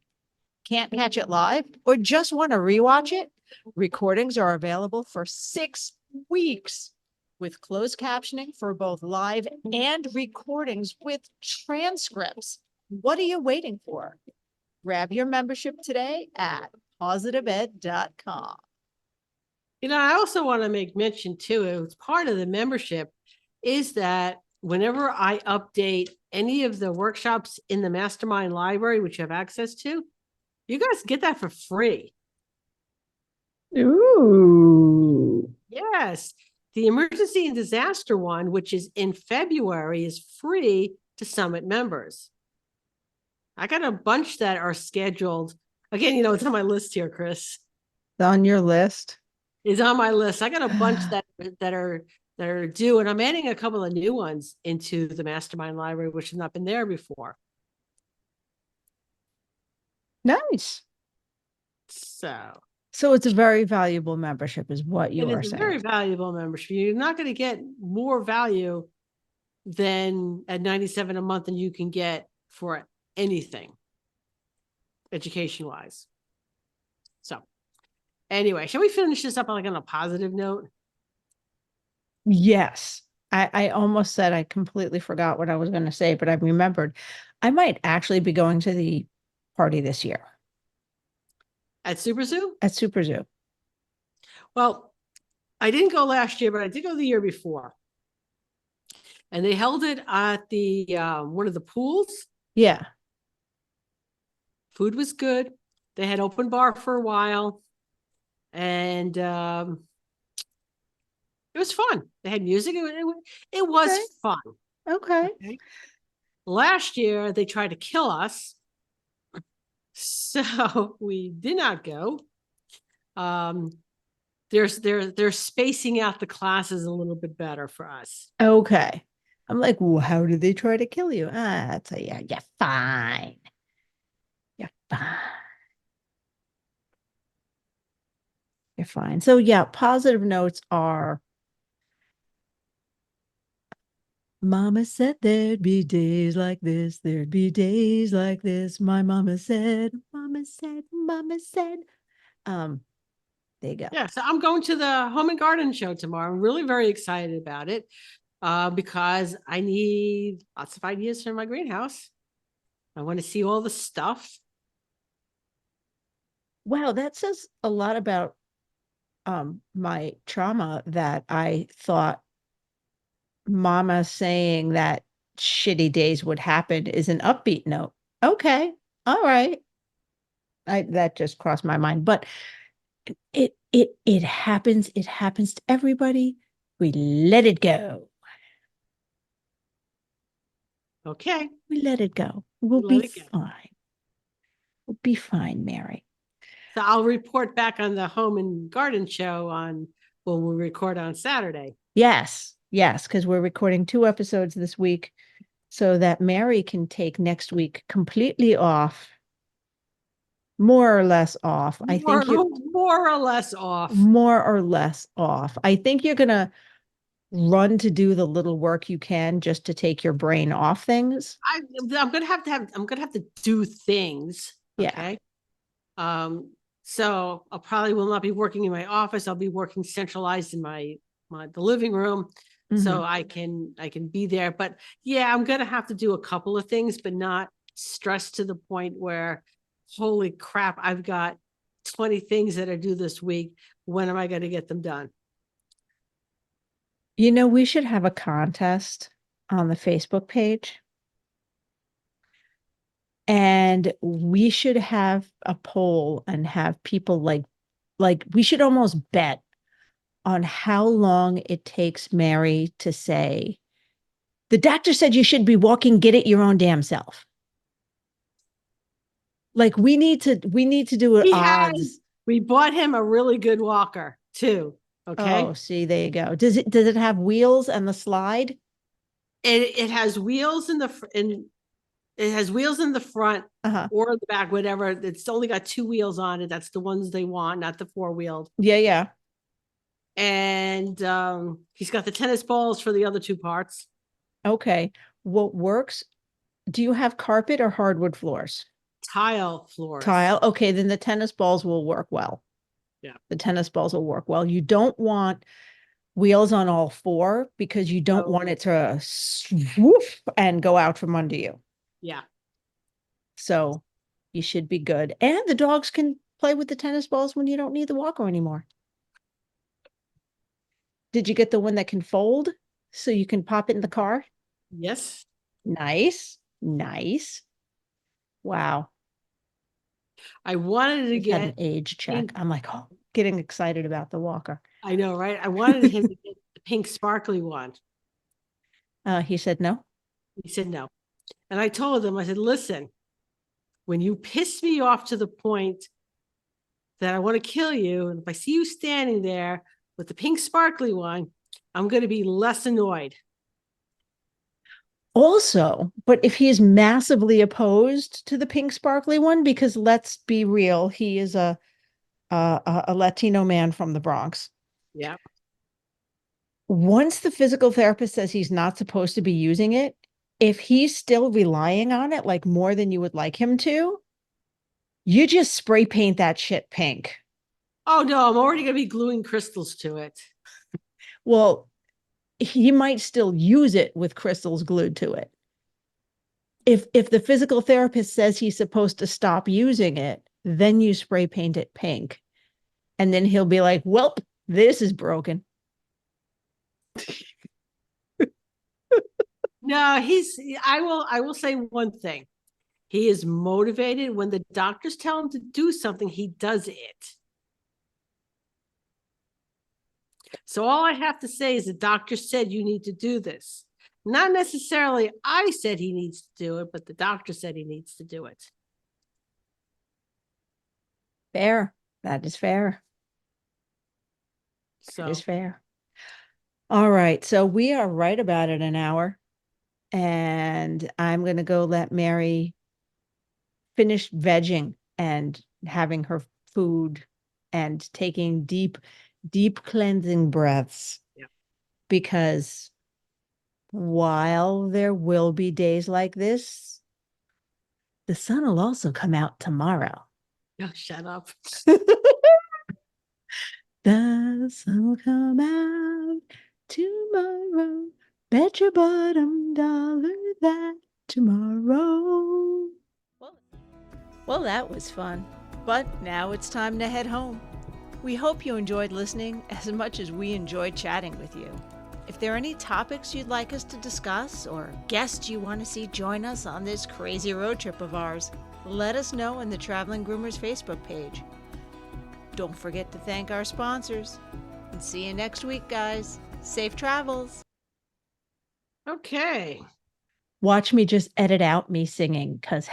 Can't catch it live or just want to rewatch it? Recordings are available for 6 weeks with closed captioning for both live and recordings with transcripts. What are you waiting for? Grab your membership today at positiveed.com. I also want to make mention too, it's part of the membership, is that whenever I update any of the workshops in the mastermind library, which you have access to, you guys get that for free. Ooh. Yes. The emergency and disaster one, which is in February, is free to Summit members. I got a bunch that are scheduled. Again, it's on my list here, Chris. On your list? Is on my list. I got a bunch that are due, and I'm adding a couple of new ones into the mastermind library, which has not been there before. Nice. So it's a very valuable membership, is what you are it is a saying. very valuable membership. You're not going to get more value than at $97 a month than you can get for anything education wise. So anyway, shall we finish this up on a positive note? Yes. I almost said I completely forgot what I was going to say, but I remembered I might actually be going to the party this year. At Super Zoo? At Super Zoo. Well, I didn't go last year, but I did go the year before. And they held it at the one of the pools. Yeah. Food was good. They had open bar for a while. And it was fun. They had music. It was okay. fun. Okay. Last year, they tried to kill us. So we did not go. They're spacing out the classes a little bit better for us. Okay. I'm like, well, how did they try to kill you? That's yeah, you're fine. You're fine. You're fine. So yeah, positive notes are Mama said there'd be days like this. There'd be days like this. My mama said, Mama said, Mama said. There you go. Yeah, so I'm going to the Home and Garden Show tomorrow. I'm really very excited about it because I need lots of ideas for my greenhouse. I want to see all the stuff. Wow, that says a lot about my trauma, that I thought Mama saying that shitty days would happen is an upbeat note. Okay. All right. That just crossed my mind, but it happens. It happens to everybody. We let it go. Okay. We let it go. We'll be fine. We'll be fine, Mary. So I'll report back on the Home and Garden Show when we record on Saturday. Yes, because we're recording 2 episodes this week. so that Mary can take next week completely off, more or less off. I think you're more or less off. more or less off. I think you're going to run to do the little work you can just to take your brain off things. I'm gonna have to do things. Yeah. Okay. So I probably will not be working in my office. I'll be working centralized in the living room. So I can be there. But yeah, I'm gonna have to do a couple of things, but not stressed to the point where, holy crap, I've got 20 things that are due this week. When am I going to get them done? You know, we should have a contest on the Facebook page. And we should have a poll and have people like we should almost bet on how long it takes Mary to say, the doctor said you should be walking, get it your own damn self. Like we need to do it odds. We bought him a really good walker too. Okay. Oh, see, there you go. Does it have wheels and the slide? It has wheels in the front or the back, whatever. It's only got 2 wheels on it. That's the ones they want, not the 4-wheeled. Yeah. And he's got the tennis balls for the other 2 parts. Okay. What works? Do you have carpet or hardwood floors? Tile floors. Tile. Okay, then the tennis balls will work well. Yeah. The tennis balls will work well. You don't want wheels on all 4 because you don't want it to swoop and go out from under you. Yeah. So you should be good. And the dogs can play with the tennis balls when you don't need the walker anymore. Did you get the one that can fold so you can pop it in the car? Yes. Nice. Wow. I wanted to get an age check. I'm like, oh, getting excited about the walker. I know, right? I wanted him to get the pink sparkly one. He said no. He said no. And I told him, I said, listen, when you piss me off to the point that I want to kill you, and if I see you standing there with the pink sparkly one, I'm going to be less annoyed. Also, but if he is massively opposed to the pink sparkly one, because let's be real, he is a Latino man from the Bronx. Yeah. Once the physical therapist says he's not supposed to be using it, if he's still relying on it, like more than you would like him to, you just spray paint that shit pink. Oh no, I'm already going to be gluing crystals to it. Well, he might still use it with crystals glued to it. If the physical therapist says he's supposed to stop using it, then you spray paint it pink. And then he'll be like, well, this is broken. No, I will say one thing. He is motivated. When the doctors tell him to do something, he does it. So all I have to say is the doctor said you need to do this. Not necessarily I said he needs to do it, but the doctor said he needs to do it. Fair. That is fair. So that is fair. All right. So we are right about at an hour. And I'm going to go let Mary finish vegging and having her food and taking deep cleansing breaths. Yeah. Because while there will be days like this, the sun will also come out tomorrow. Oh, shut up. The sun will come out tomorrow. Bet your bottom dollar that tomorrow. Well, that was fun. But now it's time to head home. We hope you enjoyed listening as much as we enjoyed chatting with you. If there are any topics you'd like us to discuss or guests you want to see join us on this crazy road trip of ours, let us know in the Traveling Groomers Facebook page. Don't forget to thank our sponsors. And see you next week, guys. Safe travels. Okay. Watch me just edit out me singing, because